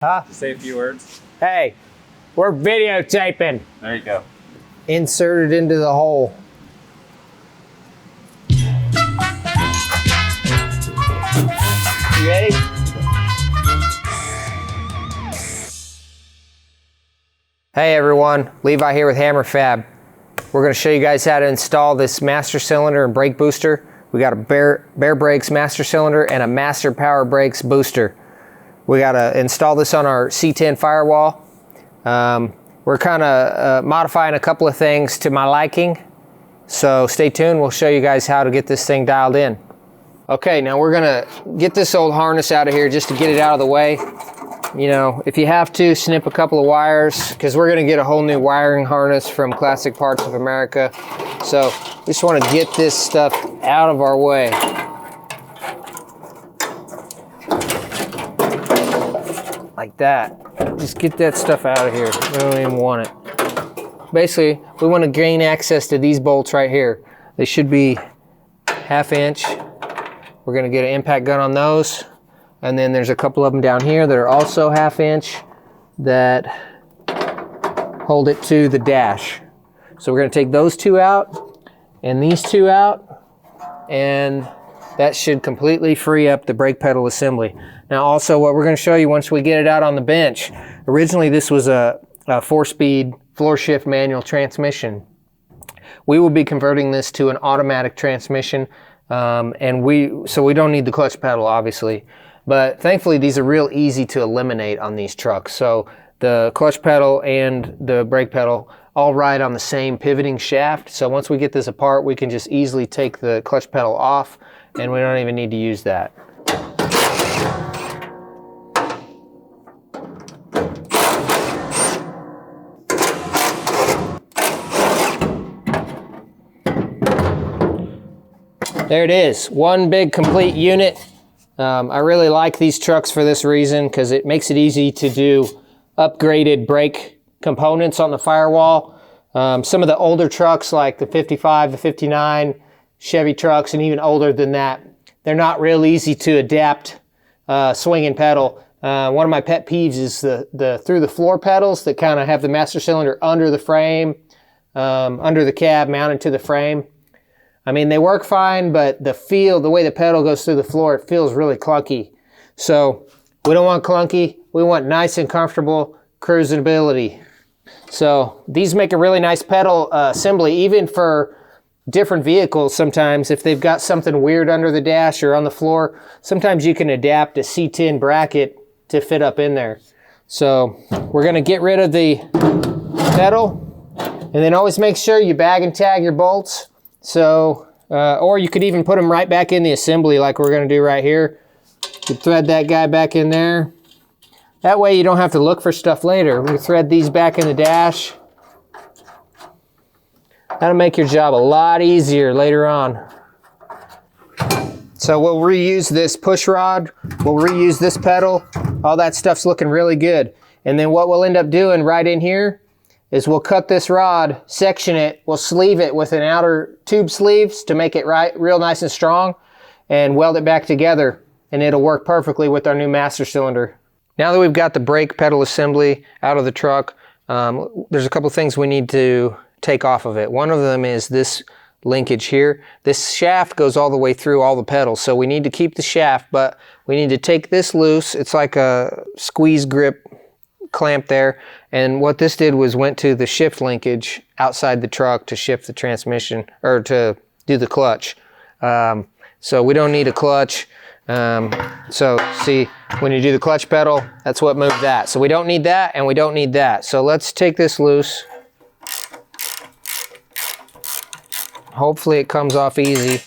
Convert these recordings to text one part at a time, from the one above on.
Huh? Say a few words. Hey, we're videotaping. There you go. Insert it into the hole. You ready? Hey everyone, Levi here with HammerFab. We're going to show you guys how to install this master cylinder and brake booster. We got a bare brakes master cylinder and a master power brakes booster. We got to install this on our C10 firewall. We're kind of modifying a couple of things to my liking. So stay tuned, we'll show you guys how to get this thing dialed in. Okay, now we're gonna get this old harness out of here just to get it out of the way. You know, if you have to, snip a couple of wires, because we're gonna get a whole new wiring harness from Classic Parts of America. So we just wanna get this stuff out of our way. Like that. Just get that stuff out of here. We don't even want it. Basically, we want to gain access to these bolts right here. They should be 1/2 inch. We're going to get an impact gun on those. And then there's a couple of them down here that are also 1/2 inch that hold it to the dash. So we're going to take those two out and these two out, and that should completely free up the brake pedal assembly. Now also what we're going to show you once we get it out on the bench, originally this was a 4-speed floor shift manual transmission. We will be converting this to an automatic transmission, so we don't need the clutch pedal obviously. But thankfully these are real easy to eliminate on these trucks. So the clutch pedal and the brake pedal all ride on the same pivoting shaft. So once we get this apart, we can just easily take the clutch pedal off and we don't even need to use that. There it is, one big complete unit. I really like these trucks for this reason, because it makes it easy to do upgraded brake components on the firewall. Some of the older trucks like the 55, the 59, Chevy trucks, and even older than that, they're not real easy to adapt swing and pedal. One of my pet peeves is the through the floor pedals that kind of have the master cylinder under the frame, under the cab, mounted to the frame. I mean, they work fine, but the way the pedal goes through the floor, it feels really clunky. So we don't want clunky, we want nice and comfortable cruisability. So these make a really nice pedal assembly, even for different vehicles. Sometimes if they've got something weird under the dash or on the floor, sometimes you can adapt a C10 bracket to fit up in there. So we're gonna get rid of the pedal, and then always make sure you bag and tag your bolts. So, or you could even put them right back in the assembly like we're gonna do right here. You thread that guy back in there. That way you don't have to look for stuff later. We can thread these back in the dash. That'll make your job a lot easier later on. So we'll reuse this push rod, we'll reuse this pedal. All that stuff's looking really good. And then what we'll end up doing right in here is we'll cut this rod, section it, we'll sleeve it with an outer tube sleeves to make it real nice and strong, and weld it back together, and it'll work perfectly with our new master cylinder. Now that we've got the brake pedal assembly out of the truck, there's a couple things we need to take off of it. One of them is this linkage here. This shaft goes all the way through all the pedals, so we need to keep the shaft, but we need to take this loose. It's like a squeeze grip clamp there, and what this did was went to the shift linkage outside the truck to shift the transmission, or to do the clutch. So we don't need a clutch. So see, when you do the clutch pedal, that's what moved that. So we don't need that, and we don't need that. So let's take this loose. Hopefully it comes off easy.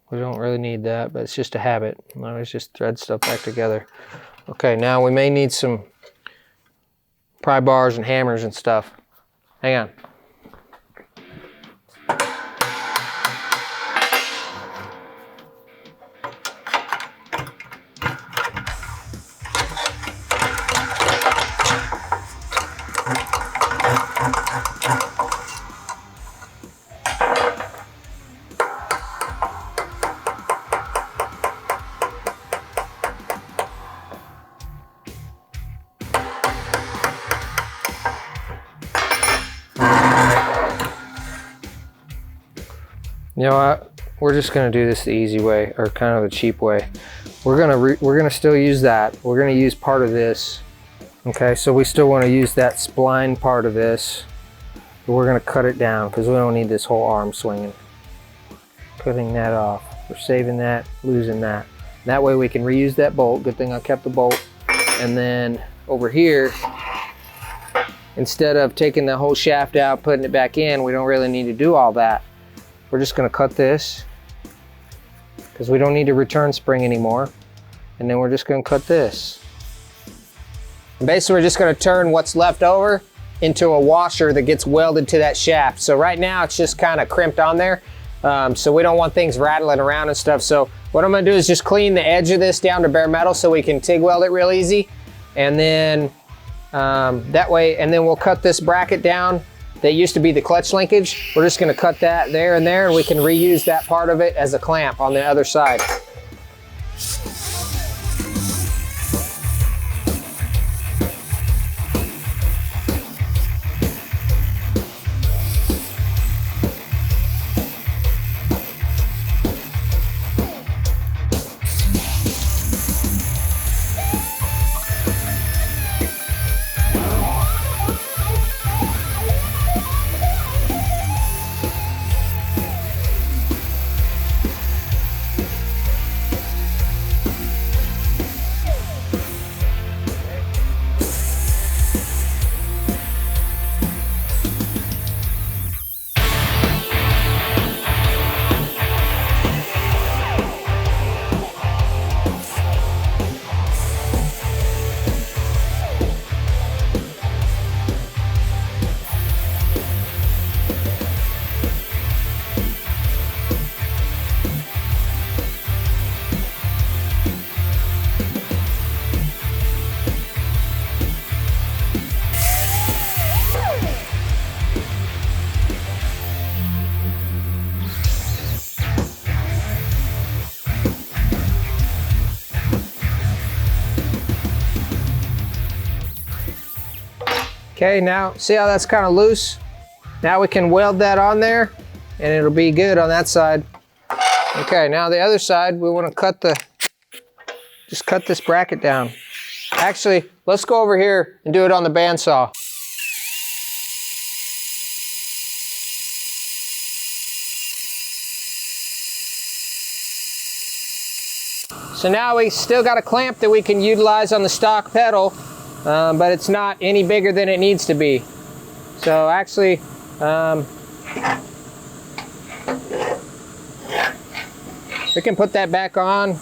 We don't really need that, but it's just a habit. Let's just thread stuff back together. Okay, now we may need some pry bars and hammers and stuff. Hang on. You know what? We're just gonna do this the easy way, or kind of the cheap way. We're gonna still use that. We're gonna use part of this. Okay, so we still want to use that spline part of this, but we're gonna cut it down because we don't need this whole arm swinging. Cutting that off. We're saving that, losing that. That way we can reuse that bolt. Good thing I kept the bolt. And then over here, instead of taking the whole shaft out, putting it back in, we don't really need to do all that. We're just gonna cut this because we don't need a return spring anymore. And then we're just gonna cut this. And basically, we're just gonna turn what's left over into a washer that gets welded to that shaft. So right now it's just kind of crimped on there. So we don't want things rattling around and stuff. So what I'm gonna do is just clean the edge of this down to bare metal so we can TIG weld it real easy. And then that way, and then we'll cut this bracket down that used to be the clutch linkage. We're just gonna cut that there and there, and we can reuse that part of it as a clamp on the other side. Okay, now see how that's kind of loose? Now we can weld that on there and it'll be good on that side. Okay, now the other side, we want to just cut this bracket down. Actually, let's go over here and do it on the bandsaw. So now we still got a clamp that we can utilize on the stock pedal, but it's not any bigger than it needs to be. So actually, we can put that back on.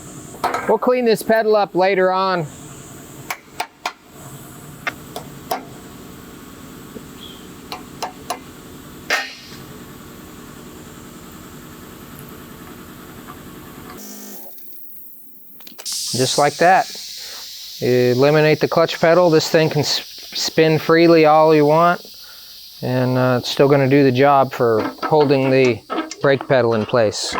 We'll clean this pedal up later on. Just like that. You eliminate the clutch pedal. This thing can spin freely all you want, and it's still going to do the job for holding the brake pedal in place.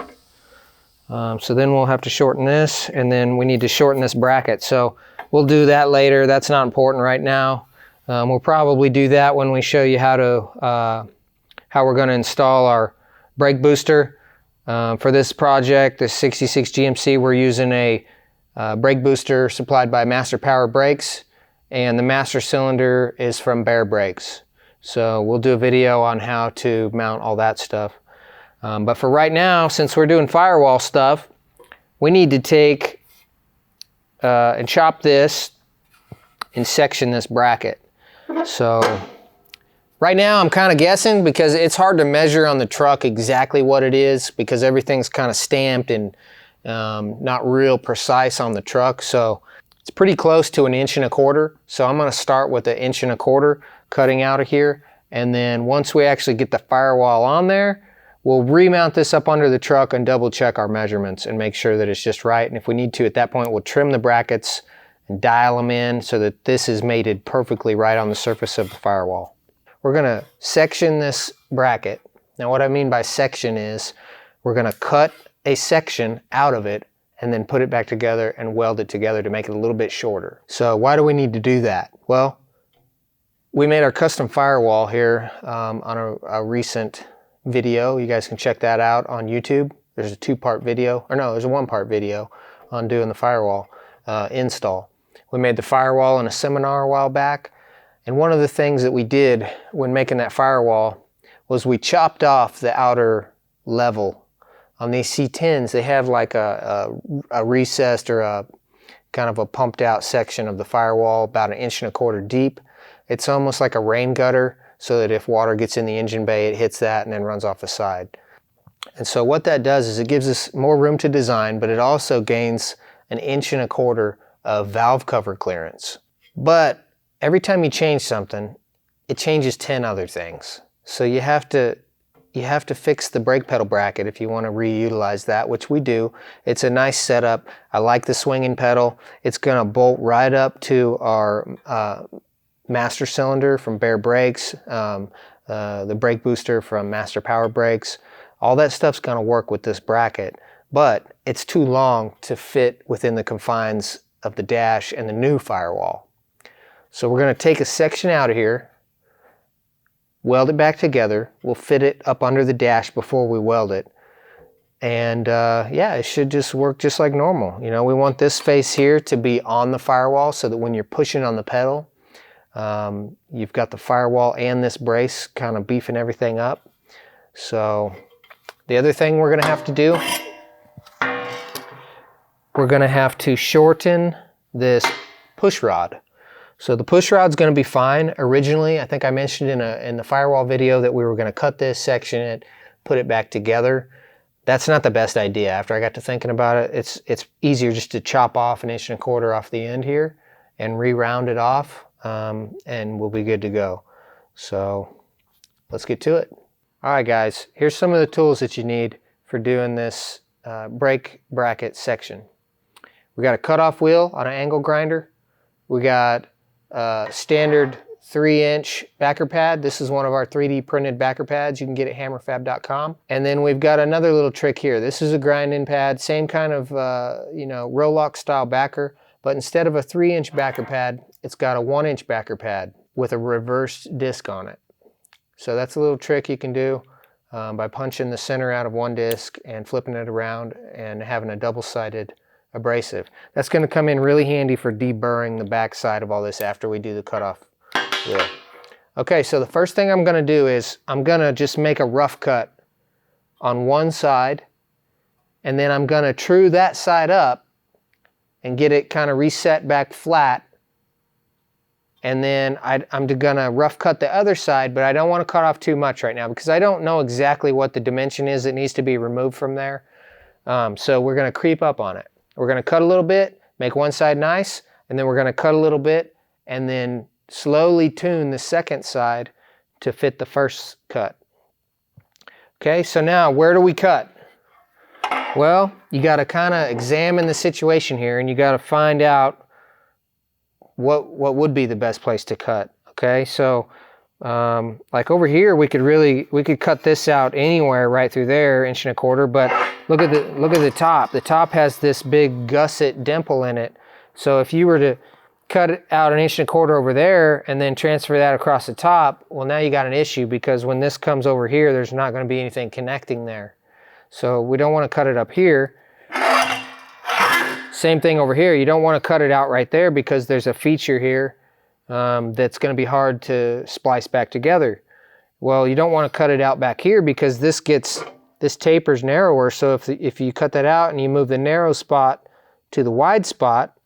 So then we'll have to shorten this, and then we need to shorten this bracket. So we'll do that later. That's not important right now. We'll probably do that when we show you how we're going to install our brake booster. For this project, the 66 GMC, we're using a brake booster supplied by Master Power Brakes, and the master cylinder is from Bear Brakes. So we'll do a video on how to mount all that stuff. But for right now, since we're doing firewall stuff, we need to take and chop this and section this bracket. So right now I'm kind of guessing because it's hard to measure on the truck exactly what it is because everything's kind of stamped and not real precise on the truck. So it's pretty close to 1 1/4 inches. So I'm going to start with 1 1/4 inches cutting out of here. And then once we actually get the firewall on there, we'll remount this up under the truck and double check our measurements and make sure that it's just right. And if we need to, at that point, we'll trim the brackets and dial them in so that this is mated perfectly right on the surface of the firewall. We're going to section this bracket. Now what I mean by section is we're going to cut a section out of it and then put it back together and weld it together to make it a little bit shorter. So why do we need to do that? Well, we made our custom firewall here on a recent video. You guys can check that out on YouTube. There's a 2-part video, or no, there's a 1-part video on doing the firewall install. We made the firewall in a seminar a while back, and one of the things that we did when making that firewall was we chopped off the outer level. On these C10s, they have like a recessed or a kind of a pumped out section of the firewall about 1.25 inches deep. It's almost like a rain gutter, so that if water gets in the engine bay, it hits that and then runs off the side. And so what that does is it gives us more room to design, but it also gains 1.25 inches of valve cover clearance. But every time you change something, it changes 10 other things. So you have to fix the brake pedal bracket if you want to reutilize that, which we do. It's a nice setup. I like the swinging pedal. It's going to bolt right up to our master cylinder from Bear Brakes, the brake booster from Master Power Brakes. All that stuff's going to work with this bracket, but it's too long to fit within the confines of the dash and the new firewall. So we're going to take a section out of here, weld it back together. We'll fit it up under the dash before we weld it. And yeah, it should just work just like normal. You know, we want this face here to be on the firewall so that when you're pushing on the pedal, you've got the firewall and this brace kind of beefing everything up. So the other thing we're going to have to do, we're going to have to shorten this push rod. So the push rod's going to be fine. Originally, I think I mentioned in the firewall video that we were going to cut this, section it, put it back together. That's not the best idea. After I got to thinking about it, it's easier just to chop off 1.25 inches off the end here and re-round it off, and we'll be good to go. So let's get to it. All right, guys, here's some of the tools that you need for doing this brake bracket section. We got a cutoff wheel on an angle grinder. We got standard 3-inch backer pad. This is one of our 3D printed backer pads you can get at HammerFab.com. And then we've got another little trick here. This is a grinding pad, same kind of you know, Rolock style backer, but instead of a 3-inch backer pad, it's got a 1-inch backer pad with a reversed disc on it. So that's a little trick you can do by punching the center out of one disc and flipping it around and having a double-sided abrasive. That's going to come in really handy for deburring the back side of all this after we do the cutoff wheel. Okay, so the first thing I'm going to do is I'm going to just make a rough cut on one side, and then I'm going to true that side up and get it kind of reset back flat. And then I'm going to rough cut the other side, but I don't want to cut off too much right now because I don't know exactly what the dimension is that needs to be removed from there. So we're going to creep up on it. We're going to cut a little bit, make one side nice, and then we're going to cut a little bit and then slowly tune the second side to fit the first cut. Okay, so now where do we cut? Well, you got to kind of examine the situation here and you got to find out what would be the best place to cut. Okay, so like over here we could cut this out anywhere right through there, 1.25 inches, but look at the top. The top has this big gusset dimple in it. So if you were to cut it out 1.25 inches over there and then transfer that across the top, well, now you got an issue because when this comes over here, there's not going to be anything connecting there. So we don't want to cut it up here. Same thing over here. You don't want to cut it out right there because there's a feature here that's going to be hard to splice back together. Well, you don't want to cut it out back here because this tapers narrower. So if you cut that out and you move the narrow spot to the wide spot,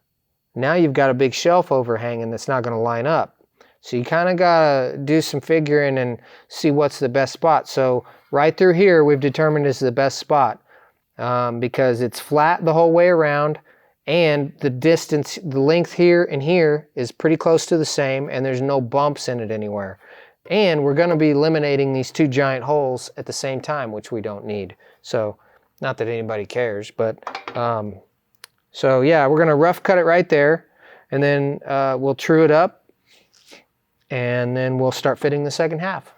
now you've got a big shelf overhanging that's not going to line up. So you kind of got to do some figuring and see what's the best spot. So right through here we've determined is the best spot because it's flat the whole way around. And the distance, the length here and here is pretty close to the same, and there's no bumps in it anywhere. And we're going to be eliminating these two giant holes at the same time, which we don't need. So, not that anybody cares, but so yeah, we're going to rough cut it right there, and then we'll true it up, and then we'll start fitting the second half.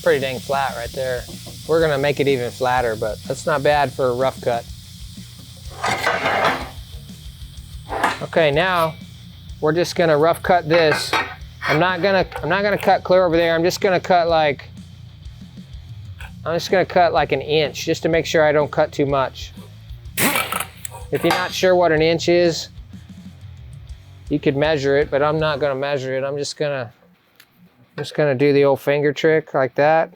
pretty dang flat right there. We're gonna make it even flatter, but that's not bad for a rough cut. Okay, now we're just gonna rough cut this. I'm not gonna cut clear over there. I'm just gonna cut like an inch just to make sure I don't cut too much. If you're not sure what an inch is, you could measure it, but I'm not gonna measure it. I'm just gonna do the old finger trick like that.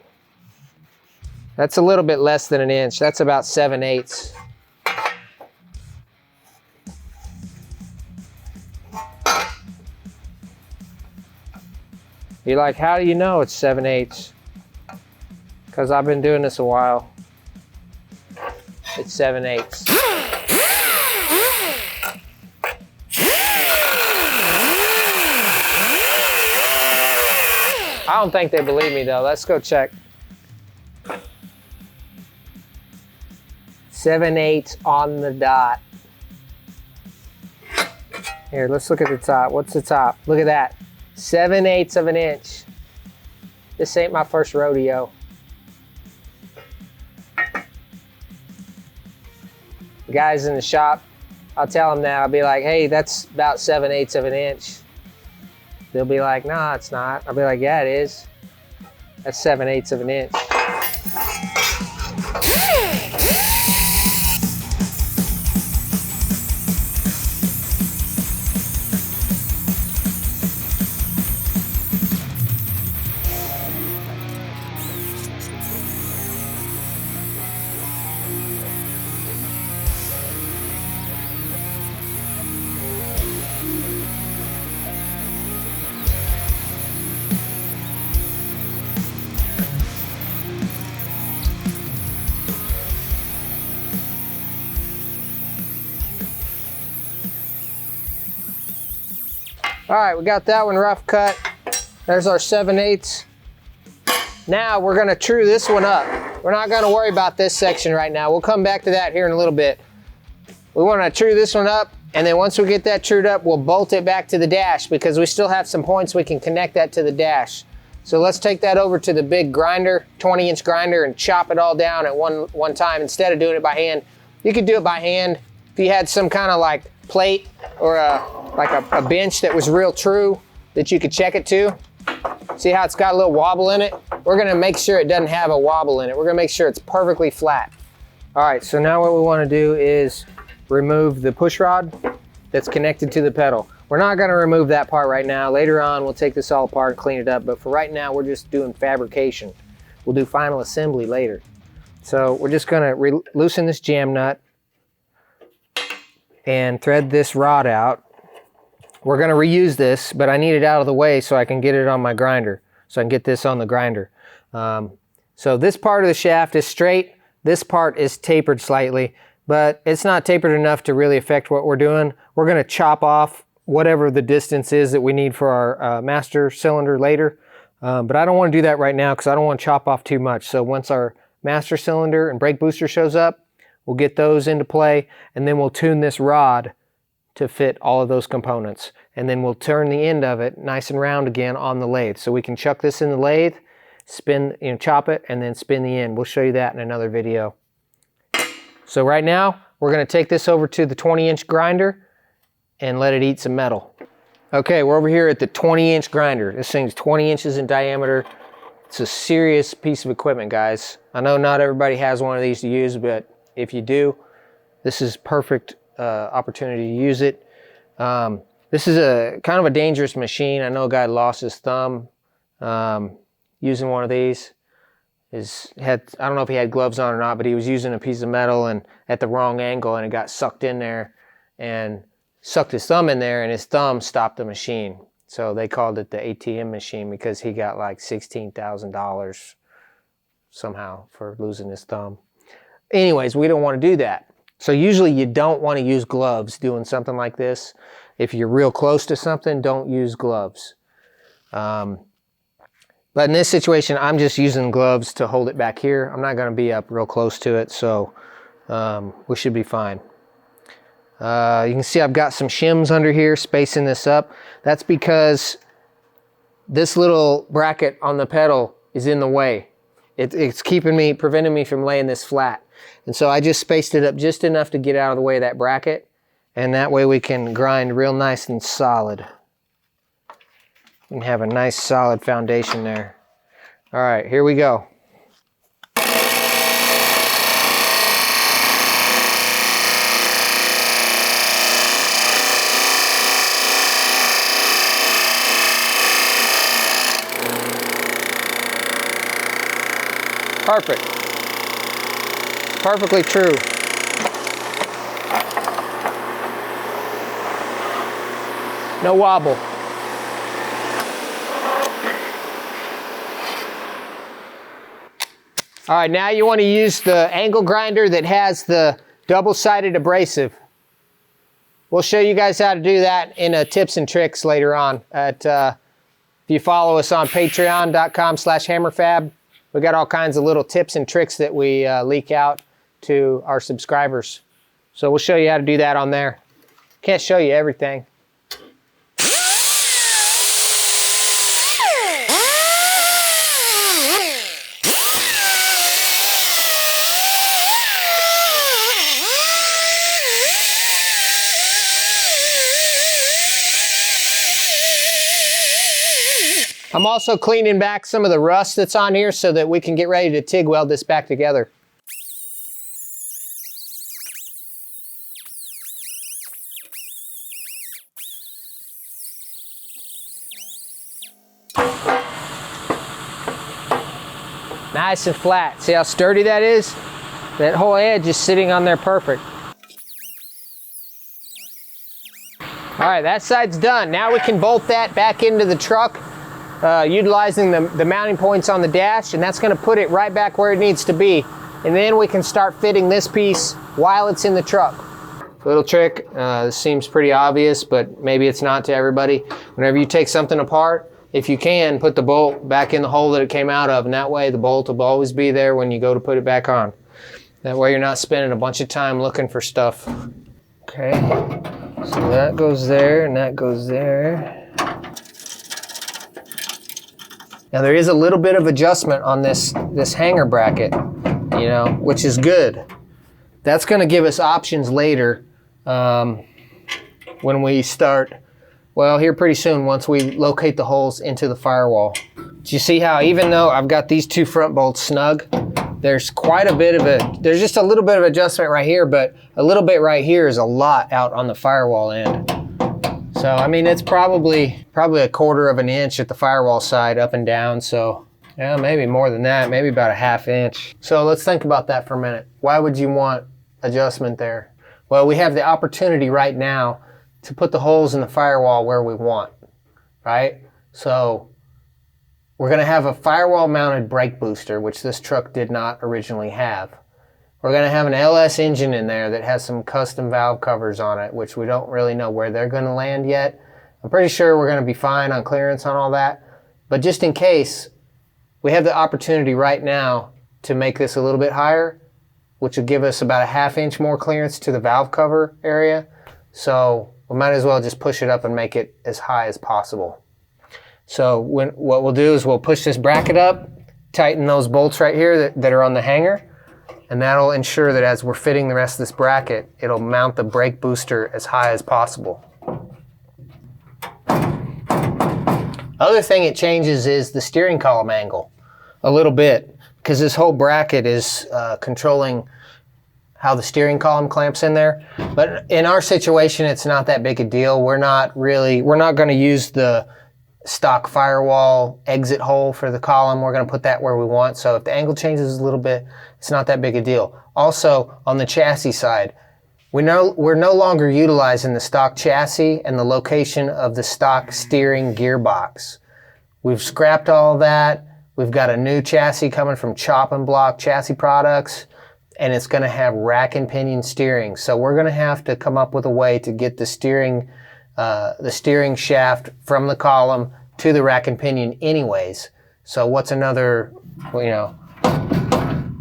That's a little bit less than an inch. That's about 7/8. You're like, how do you know it's 7/8? Because I've been doing this a while. It's 7/8. I don't think they believe me though. Let's go check. 7/8 on the dot. Here, let's look at the top. What's the top? Look at that. 7/8 of an inch. This ain't my first rodeo. The guys in the shop, I'll tell them that. I'll be like, hey, that's about 7/8 of an inch. They'll be like, nah, it's not. I'll be like, yeah, it is. That's 7/8 of an inch. All right, we got that one rough cut. There's our 7/8. Now we're gonna true this one up. We're not gonna worry about this section right now. We'll come back to that here in a little bit. We wanna true this one up, and then once we get that trued up, we'll bolt it back to the dash because we still have some points we can connect that to the dash. So let's take that over to the big grinder, 20-inch grinder, and chop it all down at one time instead of doing it by hand. You could do it by hand. If you had some kind of like plate or a bench that was real true that you could check it to. See how it's got a little wobble in it? We're gonna make sure it doesn't have a wobble in it. We're gonna make sure it's perfectly flat. All right, so now what we wanna do is remove the push rod that's connected to the pedal. We're not gonna remove that part right now. Later on, we'll take this all apart and clean it up, but for right now, we're just doing fabrication. We'll do final assembly later. So we're just gonna loosen this jam nut and thread this rod out. We're gonna reuse this, but I need it out of the way so I can get it on my grinder, so I can get this on the grinder. So this part of the shaft is straight. This part is tapered slightly, but it's not tapered enough to really affect what we're doing. We're gonna chop off whatever the distance is that we need for our master cylinder later. But I don't wanna do that right now because I don't wanna chop off too much. So once our master cylinder and brake booster shows up, we'll get those into play, and then we'll tune this rod to fit all of those components. And then we'll turn the end of it nice and round again on the lathe. So we can chuck this in the lathe, spin, chop it, and then spin the end. We'll show you that in another video. So right now, we're gonna take this over to the 20-inch grinder and let it eat some metal. Okay, we're over here at the 20-inch grinder. This thing's 20 inches in diameter. It's a serious piece of equipment, guys. I know not everybody has one of these to use, but if you do, this is perfect opportunity to use it. This is a kind of a dangerous machine. I know a guy lost his thumb using one of these. I don't know if he had gloves on or not, but he was using a piece of metal and at the wrong angle, and it got sucked in there and sucked his thumb in there, and his thumb stopped the machine. So they called it the ATM machine because he got like $16,000 somehow for losing his thumb. Anyways, we don't want to do that. So usually you don't want to use gloves doing something like this. If you're real close to something, don't use gloves. But in this situation, I'm just using gloves to hold it back here. I'm not going to be up real close to it, so we should be fine. You can see I've got some shims under here spacing this up. That's because this little bracket on the pedal is in the way. It's preventing me from laying this flat. And so I just spaced it up just enough to get out of the way of that bracket. And that way we can grind real nice and solid. And have a nice solid foundation there. All right, here we go. Perfect. Perfectly true. No wobble. All right, now you want to use the angle grinder that has the double-sided abrasive. We'll show you guys how to do that in tips and tricks later on. If you follow us on patreon.com/HammerFab, we got all kinds of little tips and tricks that we leak out to our subscribers. So we'll show you how to do that on there. Can't show you everything. I'm also cleaning back some of the rust that's on here so that we can get ready to TIG weld this back together. Nice and flat. See how sturdy that is? That whole edge is sitting on there perfect. All right, that side's done. Now we can bolt that back into the truck. Utilizing the mounting points on the dash, and that's going to put it right back where it needs to be. And then we can start fitting this piece while it's in the truck. Little trick, this seems pretty obvious, but maybe it's not to everybody. Whenever you take something apart, if you can, put the bolt back in the hole that it came out of, and that way the bolt will always be there when you go to put it back on. That way you're not spending a bunch of time looking for stuff. Okay, so that goes there, and that goes there. Now there is a little bit of adjustment on this hanger bracket, you know, which is good. That's going to give us options later when we start, well, here pretty soon once we locate the holes into the firewall. Do you see how even though I've got these two front bolts snug, there's quite a bit of there's just a little bit of adjustment right here, but a little bit right here is a lot out on the firewall end. So, I mean, it's probably a 1/4 of an inch at the firewall side up and down. So, yeah, maybe more than that, maybe about a 1/2 inch. So let's think about that for a minute. Why would you want adjustment there? Well, we have the opportunity right now to put the holes in the firewall where we want, right? So we're going to have a firewall mounted brake booster, which this truck did not originally have. We're going to have an LS engine in there that has some custom valve covers on it, which we don't really know where they're going to land yet. I'm pretty sure we're going to be fine on clearance on all that. But just in case, we have the opportunity right now to make this a little bit higher, which will give us about a 1/2 inch more clearance to the valve cover area. So we might as well just push it up and make it as high as possible. So what we'll do is we'll push this bracket up, tighten those bolts right here that are on the hanger, and that'll ensure that as we're fitting the rest of this bracket, it'll mount the brake booster as high as possible. Other thing it changes is the steering column angle a little bit, because this whole bracket is controlling how the steering column clamps in there. But in our situation, it's not that big a deal. We're not going to use the stock firewall exit hole for the column. We're going to put that where we want. So if the angle changes a little bit, it's not that big a deal. Also, on the chassis side, we're no longer utilizing the stock chassis and the location of the stock steering gearbox. We've scrapped all of that. We've got a new chassis coming from Chop and Block Chassis Products, and it's going to have rack and pinion steering. So we're going to have to come up with a way to get the steering shaft from the column to the rack and pinion anyways. So what's another,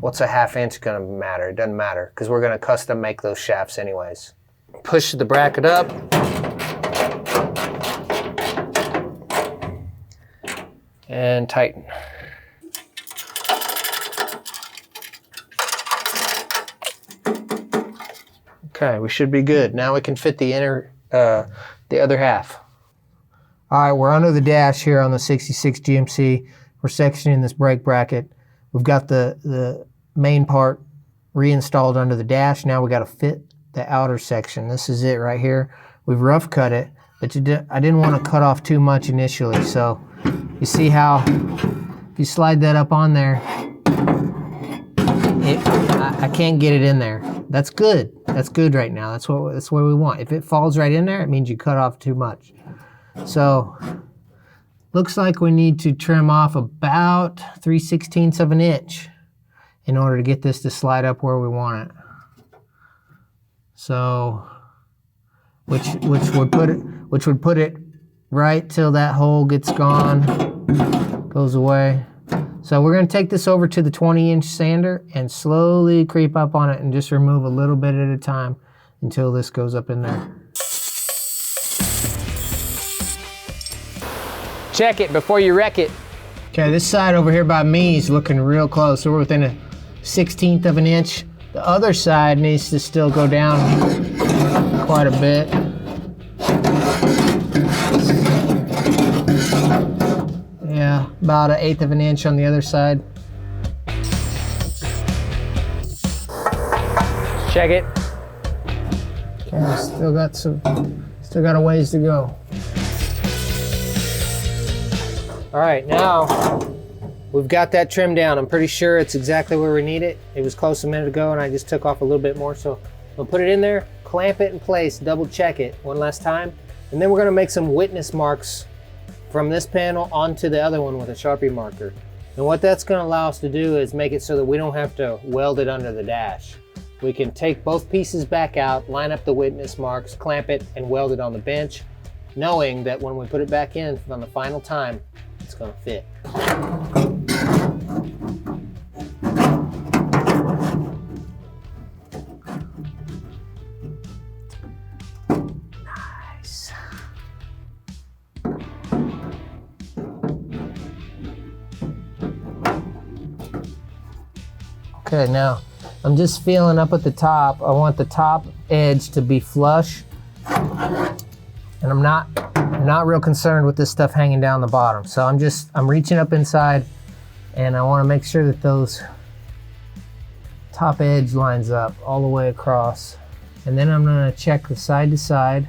what's a 1/2 inch going to matter? It doesn't matter, because we're going to custom make those shafts anyways. Push the bracket up. And tighten. Okay, we should be good. Now we can fit the the other half. All right, we're under the dash here on the 66 GMC. We're sectioning this brake bracket. We've got the main part reinstalled under the dash. Now we got to fit the outer section. This is it right here. We've rough cut it, but I didn't want to cut off too much initially. So you see how if you slide that up on there, I can't get it in there. That's good. That's good right now. That's what we want. If it falls right in there, it means you cut off too much. So looks like we need to trim off about 3/16 of an inch in order to get this to slide up where we want it. So which would put it right till that hole gets gone, goes away. So we're going to take this over to the 20-inch sander and slowly creep up on it and just remove a little bit at a time until this goes up in there. Check it before you wreck it. Okay, this side over here by me is looking real close. So we're within a 1/16 of an inch. The other side needs to still go down quite a bit. Yeah, about 1/8 of an inch on the other side. Check it. Okay, still got a ways to go. All right, now we've got that trim down. I'm pretty sure it's exactly where we need it. It was close a minute ago and I just took off a little bit more. So we'll put it in there, clamp it in place, double check it one last time. And then we're gonna make some witness marks from this panel onto the other one with a Sharpie marker. And what that's gonna allow us to do is make it so that we don't have to weld it under the dash. We can take both pieces back out, line up the witness marks, clamp it, and weld it on the bench, knowing that when we put it back in on the final time, it's gonna fit. Nice. Okay, now I'm just feeling up at the top. I want the top edge to be flush, and I'm not real concerned with this stuff hanging down the bottom. So I'm reaching up inside, and I want to make sure that those top edge lines up all the way across. And then I'm going to check the side to side.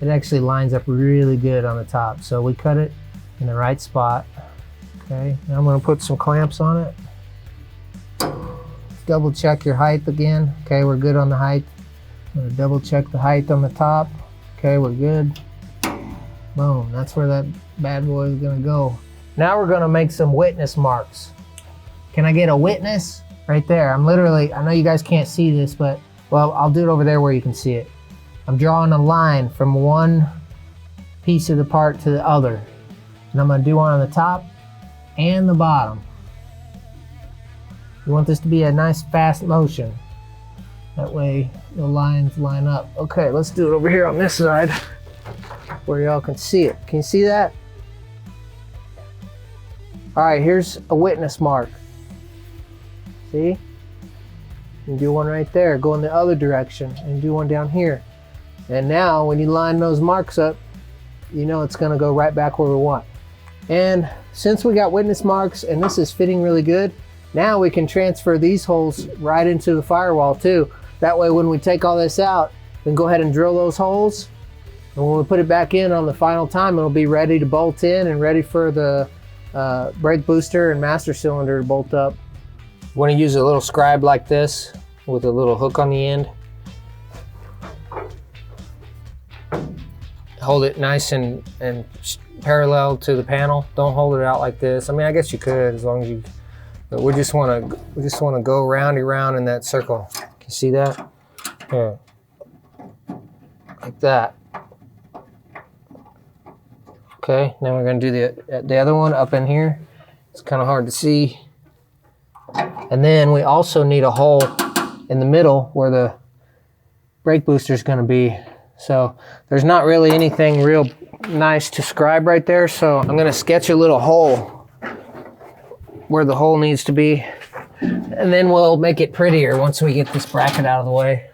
It actually lines up really good on the top. So we cut it in the right spot. Okay, now I'm going to put some clamps on it. Double check your height again. Okay, we're good on the height. I'm going to double check the height on the top. Okay, we're good. Boom, that's where that bad boy is gonna go. Now we're gonna make some witness marks. Can I get a witness? Right there, I know you guys can't see this, but, well, I'll do it over there where you can see it. I'm drawing a line from one piece of the part to the other. And I'm gonna do one on the top and the bottom. You want this to be a nice fast motion. That way the lines line up. Okay, let's do it over here on this side where y'all can see it. Can you see that? All right, here's a witness mark. See? You can do one right there, go in the other direction, and do one down here. And now when you line those marks up, you know it's gonna go right back where we want. And since we got witness marks and this is fitting really good, now we can transfer these holes right into the firewall too. That way when we take all this out, we can go ahead and drill those holes. And when we put it back in on the final time, it'll be ready to bolt in and ready for the brake booster and master cylinder to bolt up. You want to use a little scribe like this with a little hook on the end. Hold it nice and parallel to the panel. Don't hold it out like this. I mean, I guess you could as long as you, but we just want to go roundy round in that circle. Can you see that? Here. Like that. Okay, now we're going to do the other one up in here. It's kind of hard to see. And then we also need a hole in the middle where the brake booster is going to be. So there's not really anything real nice to scribe right there. So I'm going to sketch a little hole where the hole needs to be. And then we'll make it prettier once we get this bracket out of the way.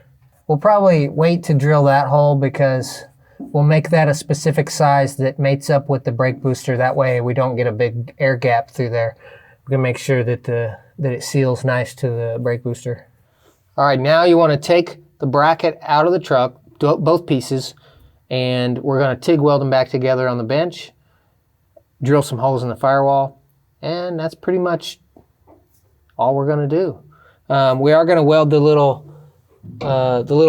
We'll probably wait to drill that hole because we'll make that a specific size that mates up with the brake booster. That way we don't get a big air gap through there. We're gonna make sure that that it seals nice to the brake booster. All right, now you want to take the bracket out of the truck, both pieces, and we're gonna TIG weld them back together on the bench, drill some holes in the firewall, and that's pretty much all we're gonna do. We are gonna weld the little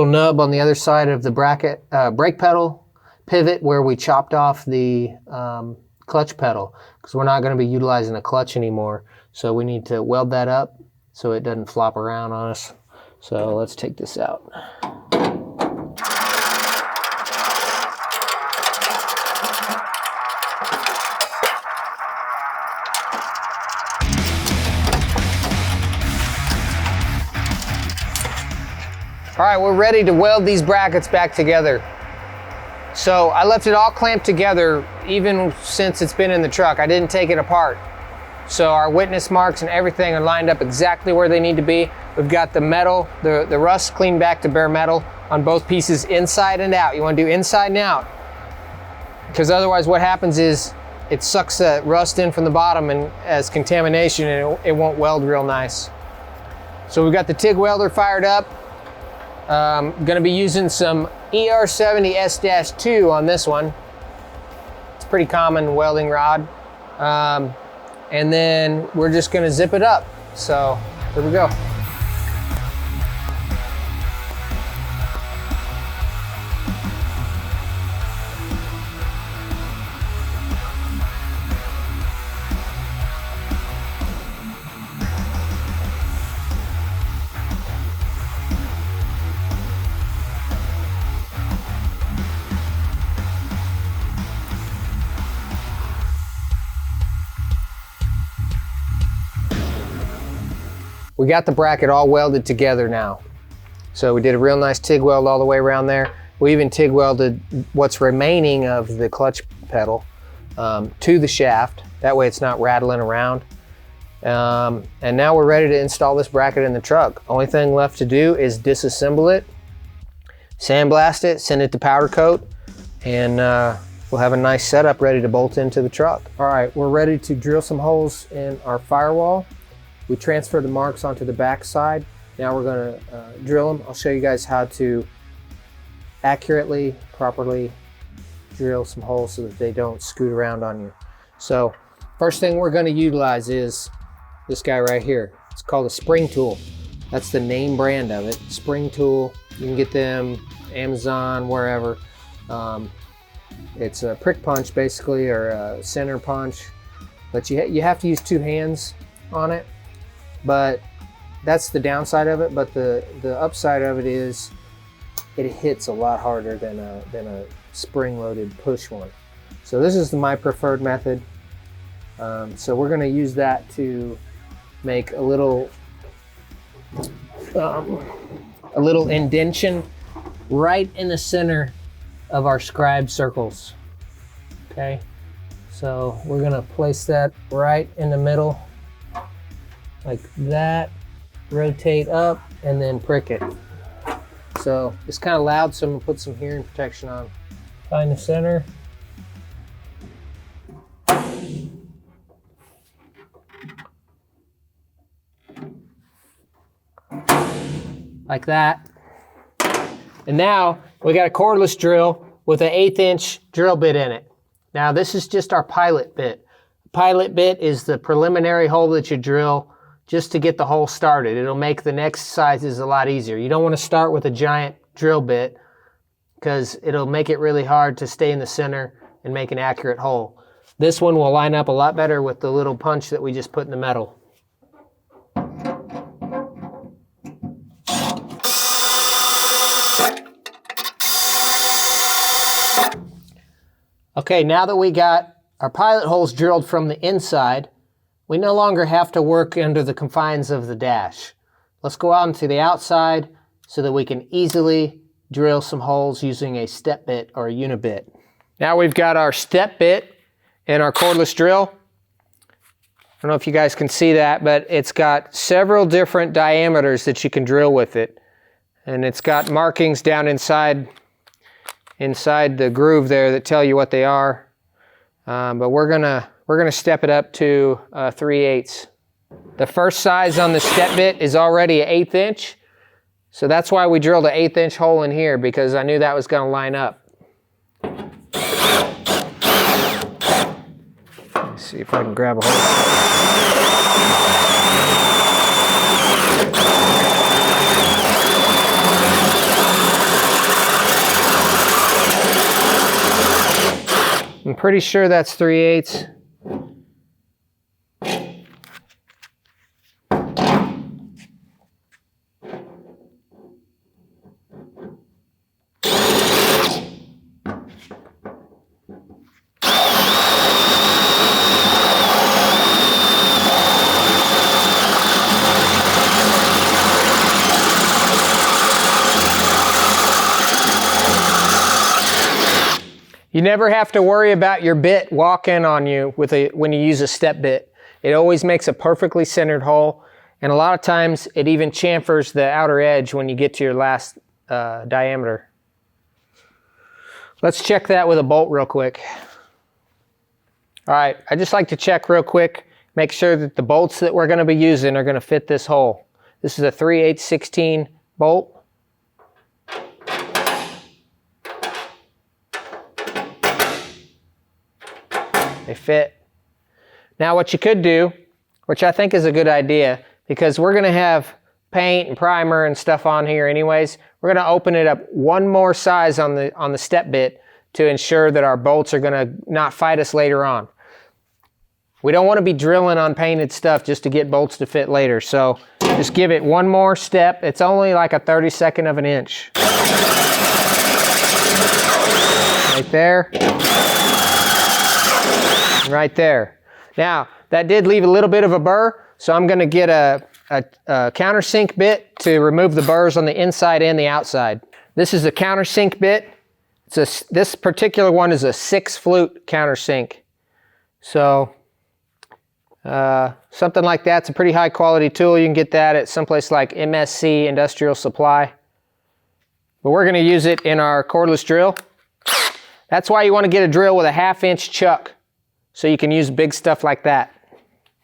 nub on the other side of the bracket, brake pedal pivot where we chopped off the clutch pedal, because we're not going to be utilizing the clutch anymore. So we need to weld that up so it doesn't flop around on us. So let's take this out. All right, we're ready to weld these brackets back together. So I left it all clamped together even since it's been in the truck. I didn't take it apart. So our witness marks and everything are lined up exactly where they need to be. We've got the metal, the rust cleaned back to bare metal on both pieces, inside and out. You want to do inside and out, because otherwise what happens is it sucks that rust in from the bottom and as contamination, and it won't weld real nice. So we've got the TIG welder fired up. Gonna be using some ER70S-2 on this one. It's a pretty common welding rod. And then we're just gonna zip it up. So here we go. We got the bracket all welded together now. So we did a real nice TIG weld all the way around there. We even TIG welded what's remaining of the clutch pedal to the shaft. That way it's not rattling around. And now we're ready to install this bracket in the truck. Only thing left to do is disassemble it, sandblast it, send it to powder coat, and we'll have a nice setup ready to bolt into the truck. All right, we're ready to drill some holes in our firewall. We transfer the marks onto the back side. Now we're gonna drill them. I'll show you guys how to accurately, properly drill some holes so that they don't scoot around on you. So first thing we're gonna utilize is this guy right here. It's called a spring tool. That's the name brand of it, spring tool. You can get them Amazon, wherever. It's a prick punch basically, or a center punch. But you have to use two hands on it. But that's the downside of it. But the upside of it is it hits a lot harder than a spring-loaded push one. So this is my preferred method. So we're going to use that to make a little indentation right in the center of our scribe circles. Okay, so we're going to place that right in the middle, like that, rotate up, and then prick it. So it's kind of loud, so I'm gonna put some hearing protection on. Find the center. Like that. And now we got a cordless drill with an 1/8 inch drill bit in it. Now this is just our pilot bit. Pilot bit is the preliminary hole that you drill just to get the hole started. It'll make the next sizes a lot easier. You don't want to start with a giant drill bit because it'll make it really hard to stay in the center and make an accurate hole. This one will line up a lot better with the little punch that we just put in the metal. Okay, now that we got our pilot holes drilled from the inside, we no longer have to work under the confines of the dash. Let's go out into the outside so that we can easily drill some holes using a step bit or a unibit. Now we've got our step bit and our cordless drill. I don't know if you guys can see that, but it's got several different diameters that you can drill with it. And it's got markings down inside the groove there that tell you what they are. But we're gonna step it up to 3/8. The first size on the step bit is already an 1/8 inch. So that's why we drilled an 1/8 inch hole in here, because I knew that was gonna line up. Let's see if I can grab a hold. I'm pretty sure that's 3/8. You never have to worry about your bit walking on you when you use a step bit. It always makes a perfectly centered hole, and a lot of times it even chamfers the outer edge when you get to your last diameter. Let's check that with a bolt real quick. All right, I just like to check real quick, make sure that the bolts that we're going to be using are going to fit this hole. This is a 3/8 16 bolt. They fit. Now what you could do, which I think is a good idea, because we're going to have paint and primer and stuff on here anyways, we're going to open it up one more size on the step bit to ensure that our bolts are going to not fight us later on. We don't want to be drilling on painted stuff just to get bolts to fit later, so just give it one more step. It's only like a 32nd of an inch. Right there. Right there. Now, that did leave a little bit of a burr, so I'm going to get a countersink bit to remove the burrs on the inside and the outside. This is a countersink bit. This particular one is a 6-flute countersink. So, something like that's a pretty high quality tool. You can get that at someplace like MSC Industrial Supply. But we're going to use it in our cordless drill. That's why you want to get a drill with a 1/2 inch chuck, so you can use big stuff like that.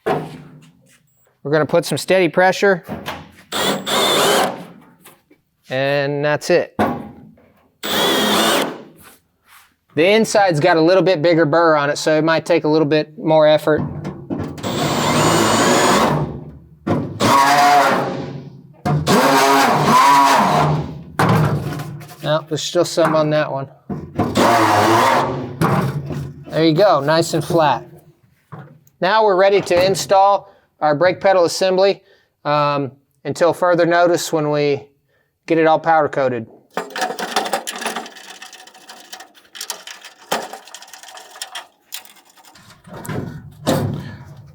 We're going to put some steady pressure, and that's it. The inside's got a little bit bigger burr on it, so it might take a little bit more effort. No, there's still some on that one. There you go, nice and flat. Now we're ready to install our brake pedal assembly until further notice when we get it all powder coated.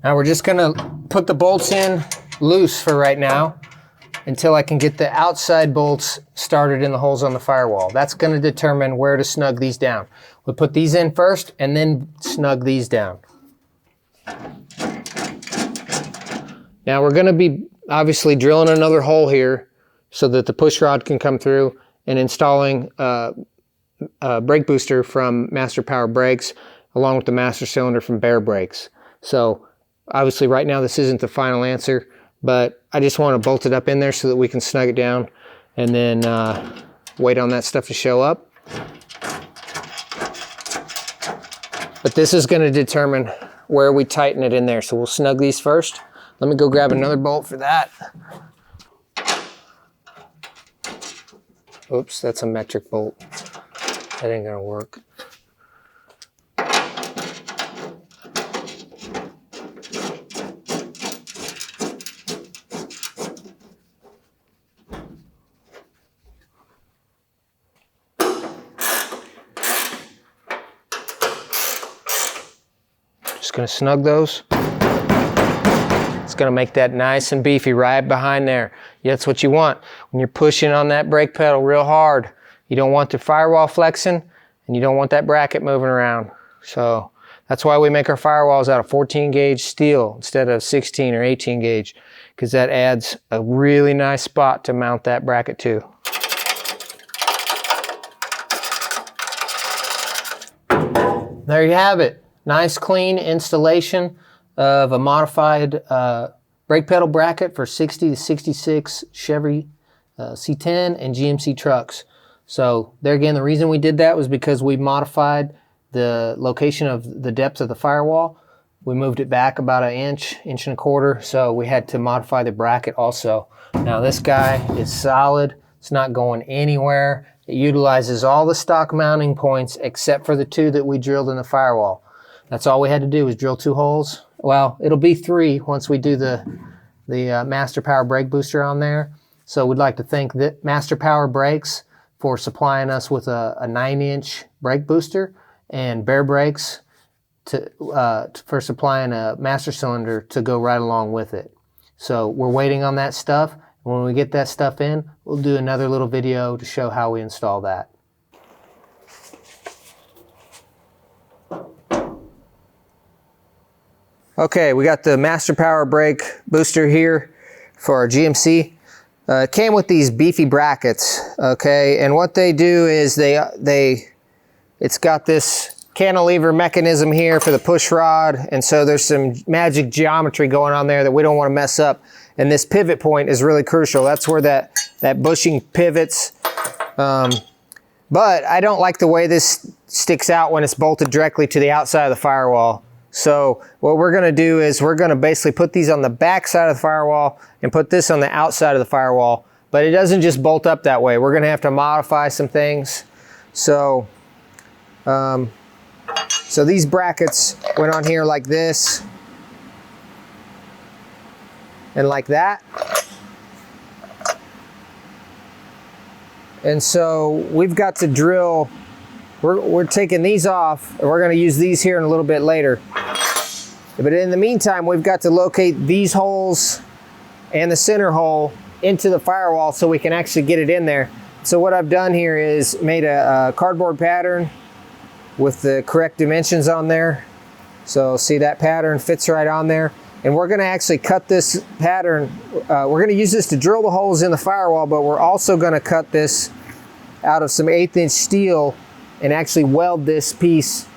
Now we're just gonna put the bolts in loose for right now until I can get the outside bolts started in the holes on the firewall. That's gonna determine where to snug these down. We'll put these in first and then snug these down. Now we're gonna be obviously drilling another hole here so that the push rod can come through, and installing a brake booster from Master Power Brakes along with the master cylinder from Bear Brakes. So obviously right now this isn't the final answer, but I just want to bolt it up in there so that we can snug it down and then wait on that stuff to show up. But this is going to determine where we tighten it in there. So we'll snug these first. Let me go grab another bolt for that. Oops, that's a metric bolt. That ain't gonna work. Just gonna snug those. It's gonna make that nice and beefy right behind there. Yeah, that's what you want. When you're pushing on that brake pedal real hard, you don't want the firewall flexing and you don't want that bracket moving around. So that's why we make our firewalls out of 14 gauge steel instead of 16 or 18 gauge, because that adds a really nice spot to mount that bracket to. there you have it. Nice clean installation of a modified brake pedal bracket for 60 to 66 Chevy C10 and GMC trucks. So there again, the reason we did that was because we modified the location of the depth of the firewall. We moved it back about an inch, inch and a quarter, so we had to modify the bracket also. Now this guy is solid. It's not going anywhere. It utilizes all the stock mounting points except for the 2 that we drilled in the firewall. That's all we had to do was drill 2 holes. Well, it'll be 3 once we do the Master Power brake booster on there. So we'd like to thank Master Power Brakes for supplying us with a 9-inch brake booster, and Bear Brakes for supplying a master cylinder to go right along with it. So we're waiting on that stuff. When we get that stuff in, we'll do another little video to show how we install that. Okay, we got the Master Power brake booster here for our GMC. It came with these beefy brackets, okay, and what they do is it's got this cantilever mechanism here for the push rod, and so there's some magic geometry going on there that we don't want to mess up, and this pivot point is really crucial. That's where that bushing pivots, but I don't like the way this sticks out when it's bolted directly to the outside of the firewall. So what we're going to do is we're going to basically put these on the back side of the firewall and put this on the outside of the firewall. But it doesn't just bolt up that way. We're going to have to modify some things. So, so these brackets went on here like this and like that. And so we've got to drill. We're taking these off, and we're going to use these here in a little bit later. But in the meantime, we've got to locate these holes and the center hole into the firewall so we can actually get it in there. So what I've done here is made a cardboard pattern with the correct dimensions on there. So see, that pattern fits right on there. And we're going to actually cut this pattern. We're going to use this to drill the holes in the firewall, but we're also going to cut this out of some 1/8-inch steel and actually weld this piece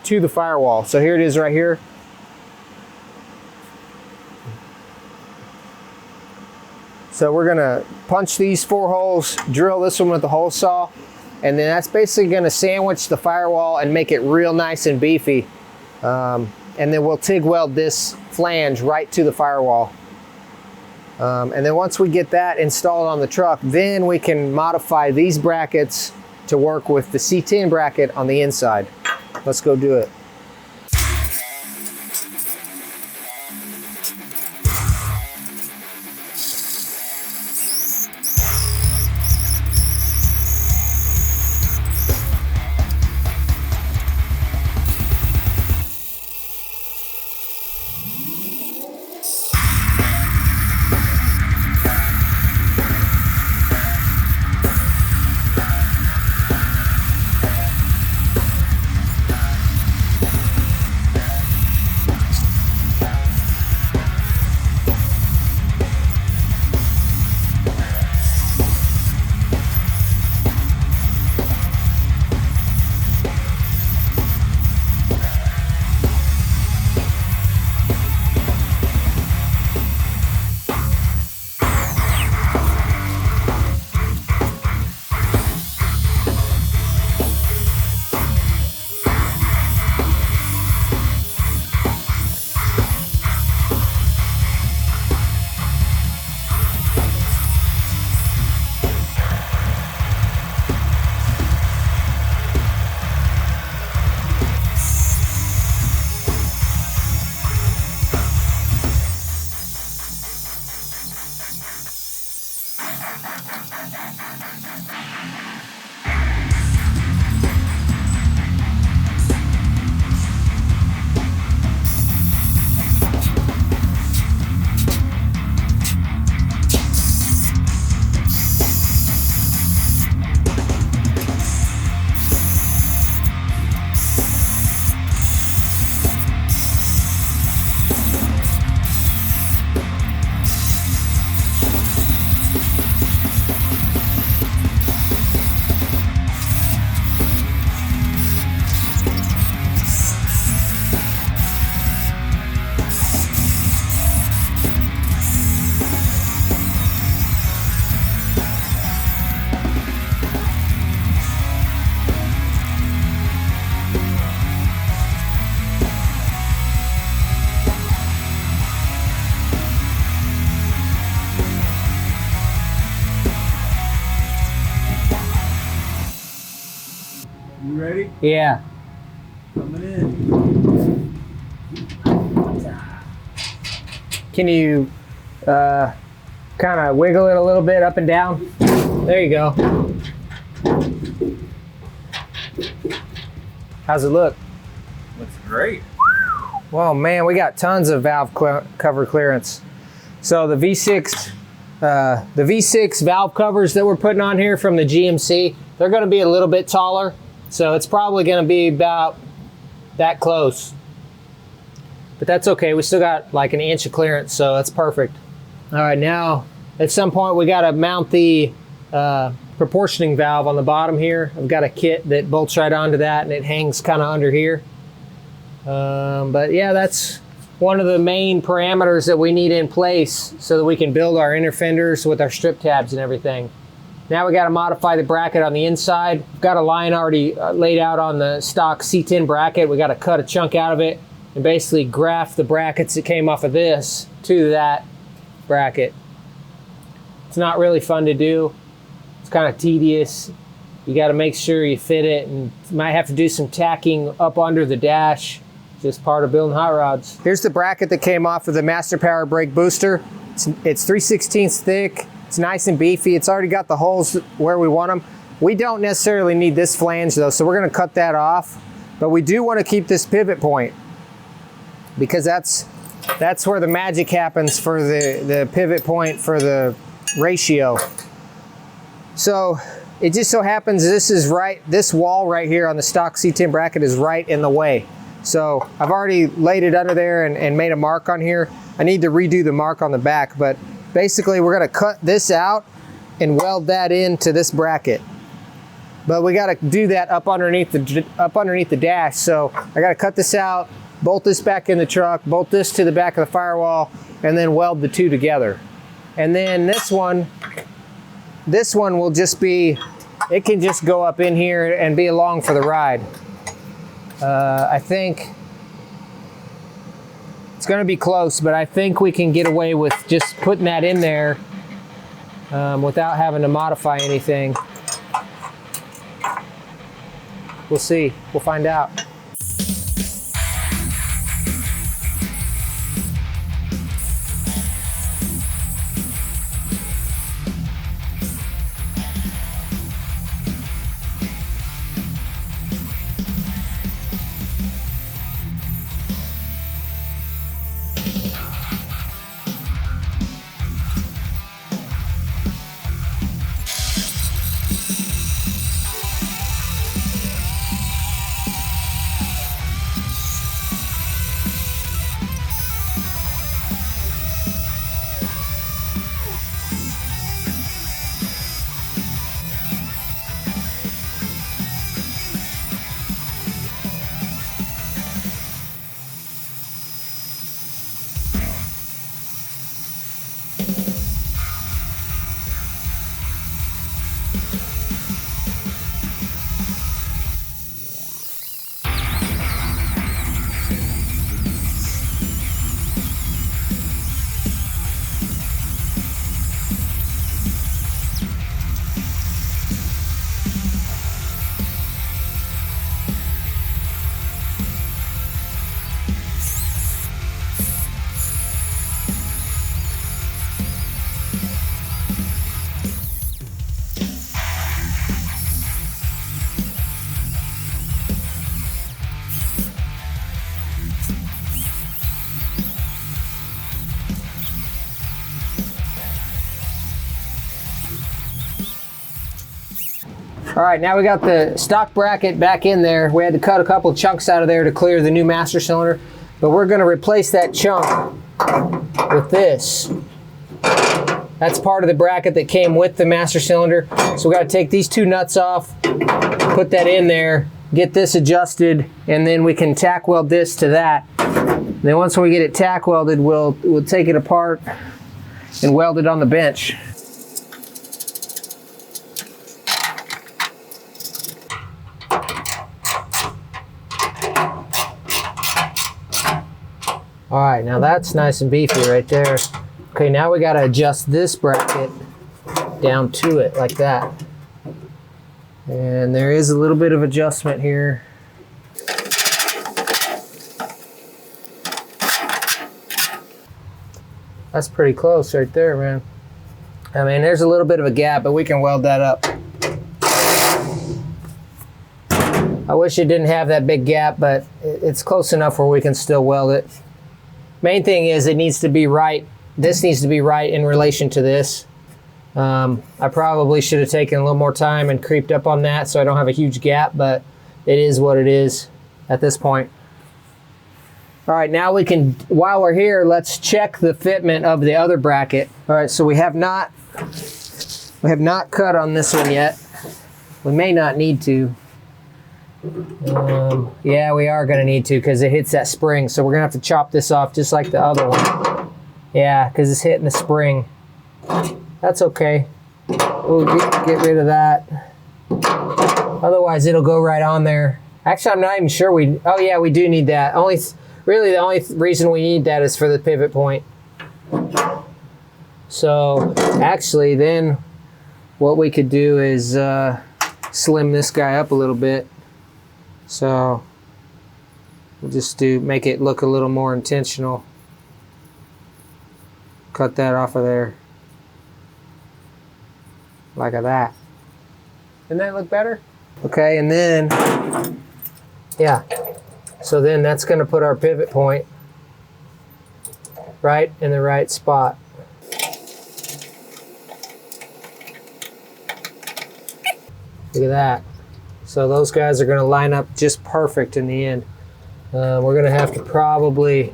to the firewall. So here it is right here. So we're gonna punch these 4 holes, drill this one with the hole saw, and then that's basically gonna sandwich the firewall and make it real nice and beefy. And then we'll TIG weld this flange right to the firewall. And then once we get that installed on the truck, then we can modify these brackets to work with the C10 bracket on the inside. Let's go do it. You ready? Yeah. Coming in. Can you kind of wiggle it a little bit up and down? There you go. How's it look? Looks great. Well, man, we got tons of valve cover clearance. So the V6 valve covers that we're putting on here from the GMC, they're going to be a little bit taller. So it's probably going to be about that close. But that's okay. We still got like an inch of clearance, so that's perfect. All right, now at some point we got to mount the proportioning valve on the bottom here. I've got a kit that bolts right onto that, and it hangs kind of under here. But yeah, that's one of the main parameters that we need in place so that we can build our inner fenders with our strip tabs and everything. Now we got to modify the bracket on the inside. We've got a line already laid out on the stock C10 bracket. We got to cut a chunk out of it and basically graft the brackets that came off of this to that bracket. It's not really fun to do. It's kind of tedious. You got to make sure you fit it, and you might have to do some tacking up under the dash. Just part of building hot rods. Here's the bracket that came off of the Master Power Brake Booster. It's 3/16 thick. It's nice and beefy. It's already got the holes where we want them. We don't necessarily need this flange though, so we're gonna cut that off. But we do want to keep this pivot point because that's where the magic happens for the pivot point for the ratio. So it just so happens this wall right here on the stock C10 bracket is right in the way. So I've already laid it under there and made a mark on here. I need to redo the mark on the back, but basically we're gonna cut this out and weld that into this bracket. But we gotta do that up underneath the dash. So I gotta cut this out, bolt this back in the truck, bolt this to the back of the firewall, and then weld the two together. And then this one will just be, it can just go up in here and be along for the ride. I think it's gonna be close, but I think we can get away with just putting that in there without having to modify anything. We'll see, we'll find out. All right, now we got the stock bracket back in there. We had to cut a couple chunks out of there to clear the new master cylinder, but we're gonna replace that chunk with this. That's part of the bracket that came with the master cylinder. So we gotta take these two nuts off, put that in there, get this adjusted, and then we can tack weld this to that. And then once we get it tack welded, we'll take it apart and weld it on the bench. All right, now that's nice and beefy right there. Okay, now we gotta adjust this bracket down to it like that. And there is a little bit of adjustment here. That's pretty close right there, man. I mean, there's a little bit of a gap, but we can weld that up. I wish it didn't have that big gap, but it's close enough where we can still weld it. Main thing is it needs to be right. This needs to be right in relation to this. I probably should have taken a little more time and creeped up on that so I don't have a huge gap, but it is what it is at this point. All right, now we can, while we're here, let's check the fitment of the other bracket. All right, so we have not cut on this one yet. We may not need to. Yeah, we are gonna need to because it hits that spring. So we're gonna have to chop this off just like the other one. Yeah, because it's hitting the spring. That's okay. We'll get rid of that. Otherwise, it'll go right on there. Actually, I'm not even sure oh yeah, we do need that. Really, the only reason we need that is for the pivot point. So actually, then what we could do is slim this guy up a little bit. So we'll just make it look a little more intentional. Cut that off of there. Like that. Didn't that look better? Okay, and then, yeah. So then that's gonna put our pivot point right in the right spot. Look at that. So those guys are gonna line up just perfect in the end. We're gonna have to probably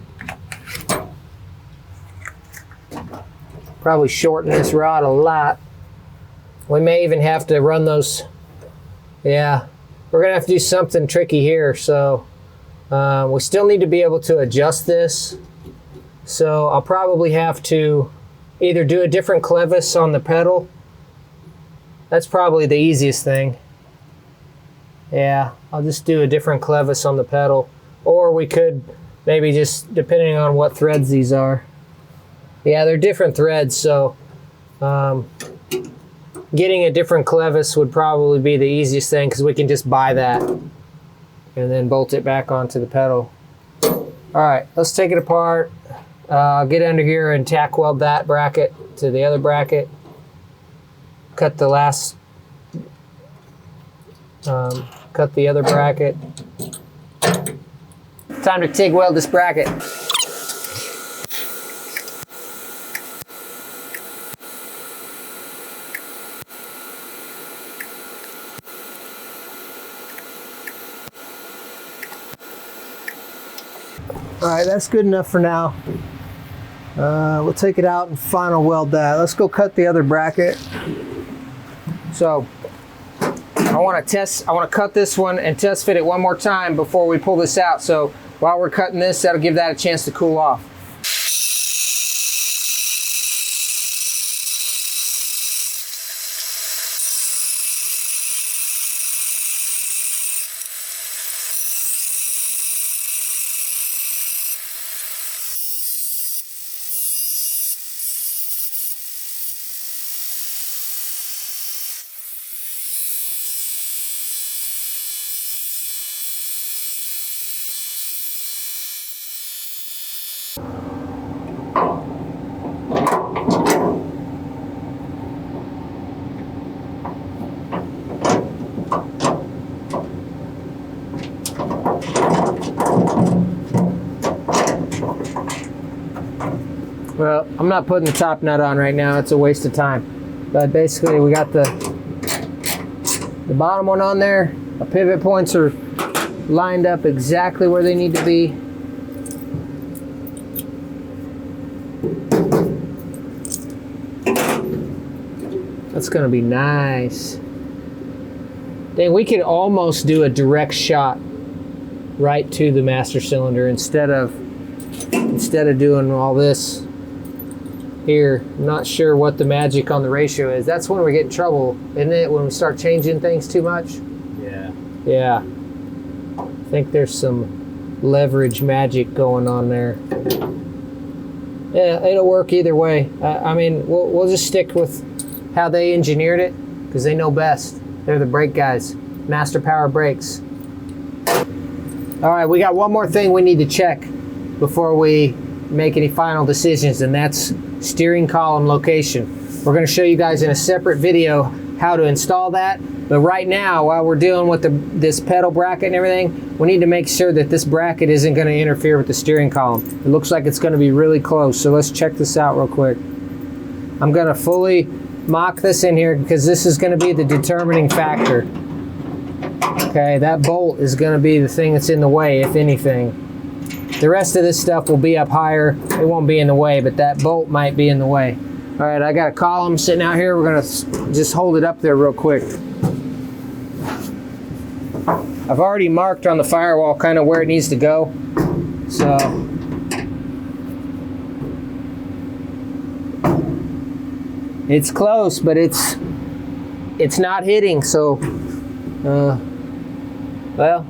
shorten this rod a lot. We may even have to run those, yeah. We're gonna have to do something tricky here, so we still need to be able to adjust this. So I'll probably have to either do a different clevis on the pedal. That's probably the easiest thing. Yeah, I'll just do a different clevis on the pedal. Or we could maybe just, depending on what threads these are. Yeah, they're different threads, so getting a different clevis would probably be the easiest thing because we can just buy that and then bolt it back onto the pedal. All right, let's take it apart. Get under here and tack weld that bracket to the other bracket. Cut the last, cut the other bracket. Time to TIG weld this bracket. All right, that's good enough for now. We'll take it out and final weld that. Let's go cut the other bracket. So I want to cut this one and test fit it one more time before we pull this out. So while we're cutting this, that'll give that a chance to cool off. Well, I'm not putting the top nut on right now. It's a waste of time. But basically, we got the bottom one on there. Our pivot points are lined up exactly where they need to be. That's gonna be nice. Dang, we could almost do a direct shot right to the master cylinder instead of doing all this here. I'm not sure what the magic on the ratio is. That's when we get in trouble, isn't it? When we start changing things too much? Yeah. Yeah. I think there's some leverage magic going on there. Yeah, it'll work either way. I mean, we'll just stick with how they engineered it because they know best. They're the brake guys. Master Power Brakes. All right, we got one more thing we need to check before we make any final decisions, and that's steering column location. We're going to show you guys in a separate video how to install that. But right now, while we're dealing with this pedal bracket and everything, we need to make sure that this bracket isn't going to interfere with the steering column. It looks like it's going to be really close, so let's check this out real quick. I'm going to fully mock this in here because this is going to be the determining factor. Okay, that bolt is going to be the thing that's in the way, if anything. The rest of this stuff will be up higher. It won't be in the way, but that bolt might be in the way. All right, I got a column sitting out here. We're going to just hold it up there real quick. I've already marked on the firewall kind of where it needs to go. So it's close, but it's not hitting. So, well,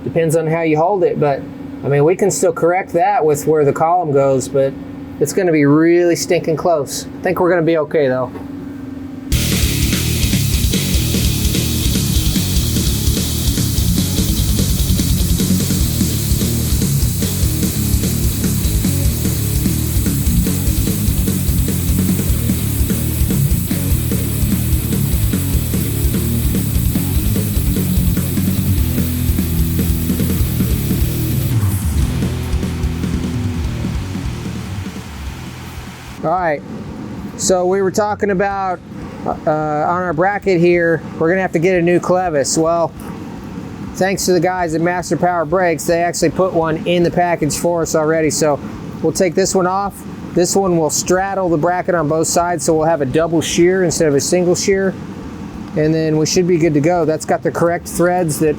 depends on how you hold it. But I mean, we can still correct that with where the column goes, but it's going to be really stinking close. I think we're going to be okay though. All right, so we were talking about on our bracket here, we're gonna have to get a new clevis. Well, thanks to the guys at Master Power Brakes, they actually put one in the package for us already. So we'll take this one off. This one will straddle the bracket on both sides, so we'll have a double shear instead of a single shear. And then we should be good to go. That's got the correct threads that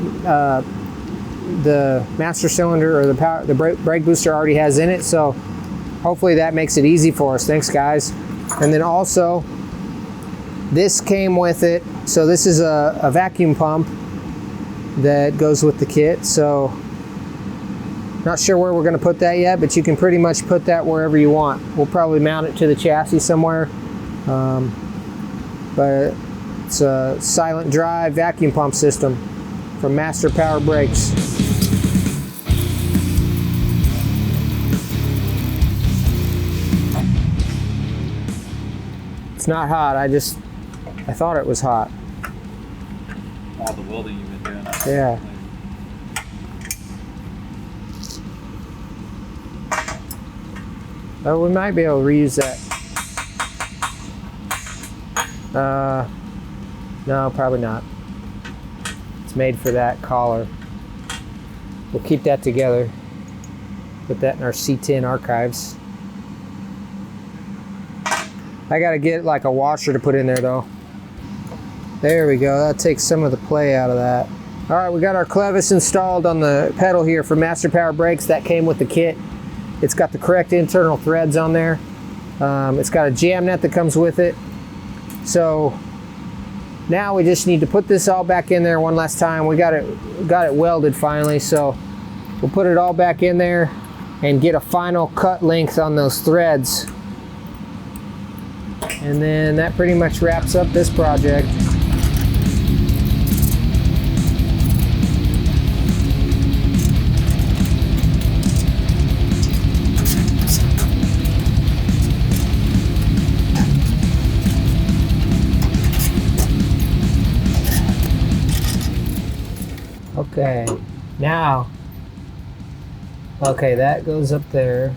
the master cylinder or the brake booster already has in it. So hopefully that makes it easy for us. Thanks, guys. And then also, this came with it. So this is a vacuum pump that goes with the kit. So not sure where we're going to put that yet, but you can pretty much put that wherever you want. We'll probably mount it to the chassis somewhere. But it's a silent drive vacuum pump system from Master Power Brakes. It's not hot, I thought it was hot. All the welding you've been doing. Yeah. Oh, we might be able to reuse that. No, probably not. It's made for that collar. We'll keep that together. Put that in our C10 archives. I gotta get like a washer to put in there though. There we go, that takes some of the play out of that. All right, we got our clevis installed on the pedal here for Master Power Brakes. That came with the kit. It's got the correct internal threads on there. It's got a jam net that comes with it. So now we just need to put this all back in there one last time. We got it welded finally, so we'll put it all back in there and get a final cut length on those threads. And then that pretty much wraps up this project. Okay, now, okay, that goes up there.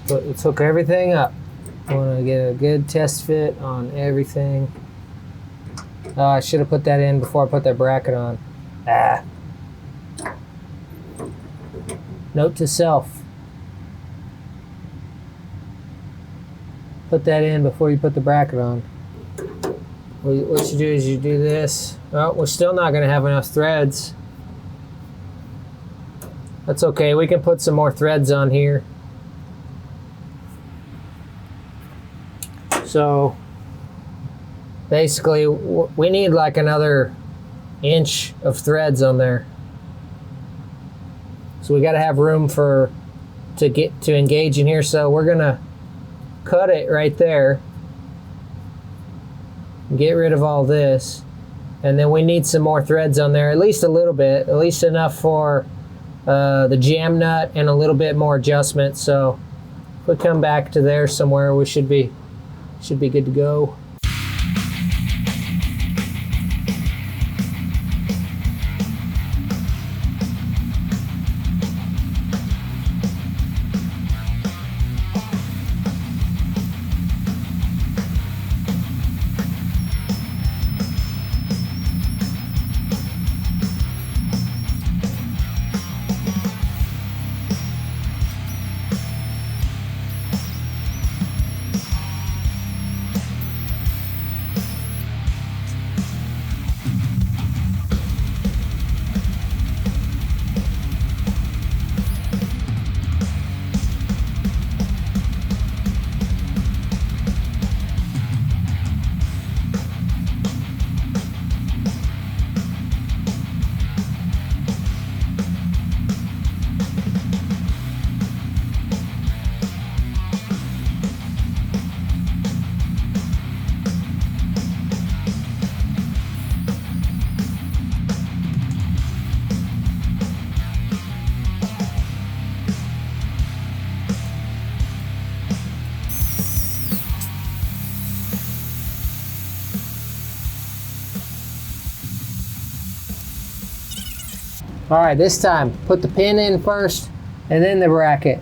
Let's hook everything up. I want to get a good test fit on everything. Oh, I should have put that in before I put that bracket on. Ah. Note to self. Put that in before you put the bracket on. What you do is you do this. Well, we're still not going to have enough threads. That's okay, we can put some more threads on here. So basically we need like another inch of threads on there. So we got to have room to engage in here. So we're gonna cut it right there. Get rid of all this. And then we need some more threads on there, at least a little bit, at least enough for the jam nut and a little bit more adjustment. So if we come back to there somewhere, we should be good to go. All right, this time, put the pin in first and then the bracket.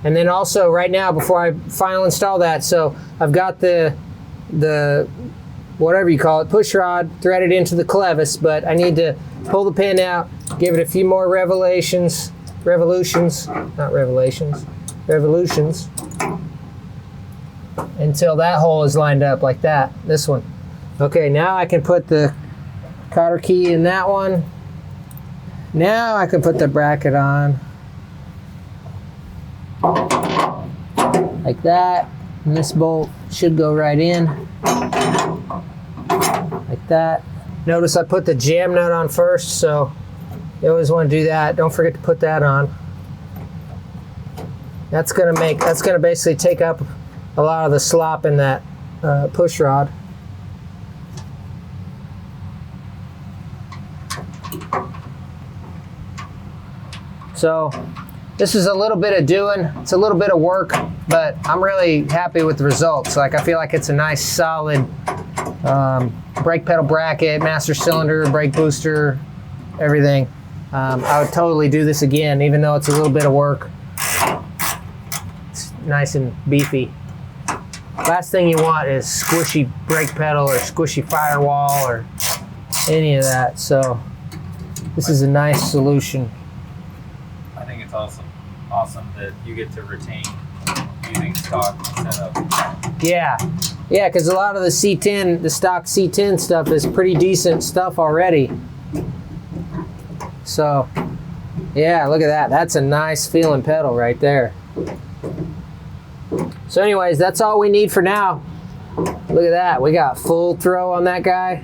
And then also right now, before I final install that, so I've got the whatever you call it, push rod threaded into the clevis, but I need to pull the pin out, give it a few more revolutions, until that hole is lined up like that, this one. Okay, now I can put the cotter key in that one. Now I can put the bracket on. Like that. And this bolt should go right in. Like that. Notice I put the jam nut on first, so you always want to do that. Don't forget to put that on. That's gonna basically take up a lot of the slop in that push rod. So this is a little bit of doing, it's a little bit of work, but I'm really happy with the results. Like, I feel like it's a nice solid brake pedal bracket, master cylinder, brake booster, everything. I would totally do this again, even though it's a little bit of work. It's nice and beefy. Last thing you want is squishy brake pedal or squishy firewall or any of that. So this is a nice solution. I think it's awesome that you get to retain using stock setup. Yeah, because a lot of the C10, the stock C10 stuff is pretty decent stuff already. So yeah, look at that. That's a nice feeling pedal right there. So anyways, that's all we need for now. Look at that, we got full throw on that guy.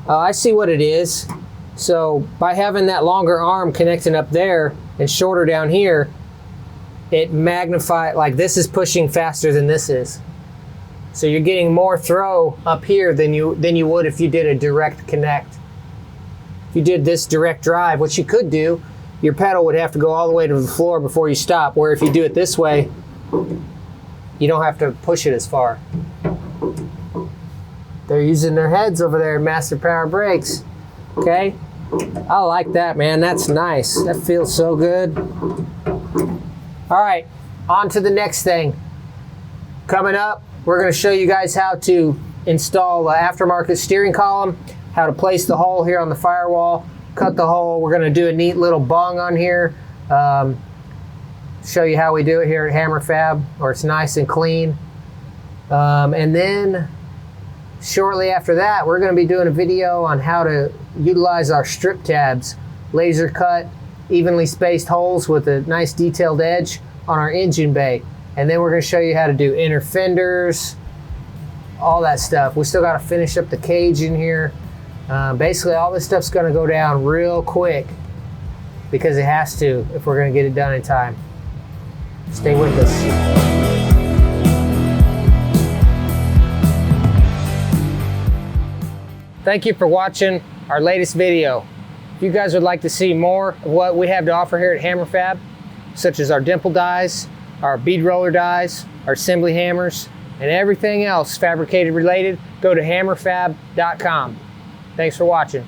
Oh, I see what it is. So by having that longer arm connecting up there and shorter down here, it magnifies, like this is pushing faster than this is. So you're getting more throw up here than you would if you did a direct connect. If you did this direct drive, which you could do, your pedal would have to go all the way to the floor before you stop, where if you do it this way, you don't have to push it as far. They're using their heads over there, Master Power Brakes. Okay? I like that, man. That's nice. That feels so good. All right, on to the next thing. Coming up, we're going to show you guys how to install the aftermarket steering column, how to place the hole here on the firewall, cut the hole. We're going to do a neat little bung on here. Show you how we do it here at HammerFab, where it's nice and clean. And then shortly after that, we're going to be doing a video on how to utilize our strip tabs, laser cut, evenly spaced holes with a nice detailed edge on our engine bay. And then we're going to show you how to do inner fenders, all that stuff. We still got to finish up the cage in here. Basically, all this stuff's going to go down real quick. because it has to if we're going to get it done in time. Stay with us. Thank you for watching our latest video. If you guys would like to see more of what we have to offer here at HammerFab, such as our dimple dies, our bead roller dies, our assembly hammers, and everything else fabricated related, go to hammerfab.com. Thanks for watching.